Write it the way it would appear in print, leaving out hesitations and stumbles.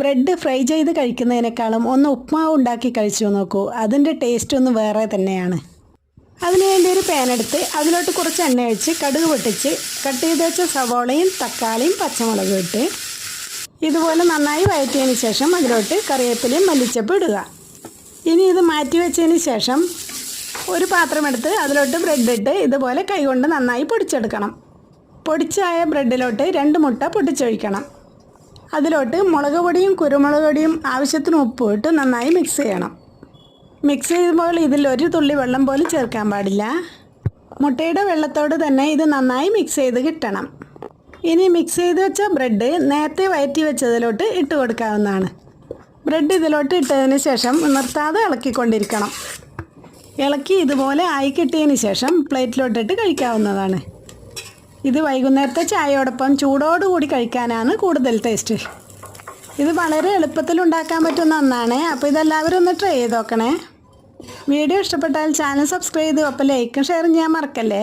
Bread fry ചെയ്ത് കഴിക്കുന്നതിനേക്കാളും ഒന്ന് ഉപ്മാവ് ഉണ്ടാക്കി കഴിച്ചു നോക്കൂ. അതിൻ്റെ ടേസ്റ്റ് ഒന്ന് വേറെ തന്നെയാണ്. അതിനുവേണ്ടി ഒരു പാൻ എടുത്ത് അതിലോട്ട് കുറച്ച് എണ്ണ ഒഴിച്ച് കടുക് പൊട്ടിച്ച് കട്ട് ചെയ്ത് വെച്ച സവോളയും തക്കാളിയും പച്ചമുളകും ഇട്ട് ഇതുപോലെ നന്നായി വഴറ്റിയതിന് ശേഷം അതിലോട്ട് കറിവേപ്പിലയും മല്ലിച്ചപ്പും ഇടുക. ഇനി ഇത് മാറ്റി വെച്ചതിന് ശേഷം ഒരു പാത്രമെടുത്ത് അതിലോട്ട് ബ്രെഡ് ഇട്ട് ഇതുപോലെ കൈകൊണ്ട് നന്നായി പൊടിച്ചെടുക്കണം. പൊടിച്ചായ ബ്രെഡിലോട്ട് 2 മുട്ട പൊട്ടിച്ചൊഴിക്കണം. അതിലോട്ട് മുളക് പൊടിയും കുരുമുളക് പൊടിയും ആവശ്യത്തിന് ഉപ്പും ഇട്ട് നന്നായി മിക്സ് ചെയ്യണം. മിക്സ് ചെയ്യുമ്പോൾ ഇതിൽ ഒരു തുള്ളി വെള്ളം പോലും ചേർക്കാൻ പാടില്ല. മുട്ടയുടെ വെള്ളത്തോട് തന്നെ ഇത് നന്നായി മിക്സ് ചെയ്ത് കിട്ടണം. ഇനി മിക്സ് ചെയ്ത് വെച്ച ബ്രെഡ് നേരത്തെ വഴറ്റി വെച്ചതിലോട്ട് ഇട്ട് കൊടുക്കാവുന്നതാണ്. ബ്രെഡ് ഇതിലോട്ട് ഇട്ടതിന് ശേഷം നിർത്താതെ ഇളക്കിക്കൊണ്ടിരിക്കണം. ഇളക്കി ഇതുപോലെ ആയി കിട്ടിയതിന് ശേഷം പ്ലേറ്റിലോട്ടിട്ട് കഴിക്കാവുന്നതാണ്. ഇത് വൈകുന്നേരത്തെ ചായയോടൊപ്പം ചൂടോടുകൂടി കഴിക്കാനാണ് കൂടുതൽ ടേസ്റ്റ്. ഇത് വളരെ എളുപ്പത്തിൽ ഉണ്ടാക്കാൻ പറ്റുന്ന ഒന്നാണ്. അപ്പോൾ ഇതെല്ലാവരും ഒന്ന് ട്രൈ ചെയ്ത് നോക്കണേ. വീഡിയോ ഇഷ്ടപ്പെട്ടാൽ ചാനൽ സബ്സ്ക്രൈബ് ചെയ്ത് ഒപ്പം ലൈക്കും ഷെയറും ചെയ്യാൻ മറക്കല്ലേ.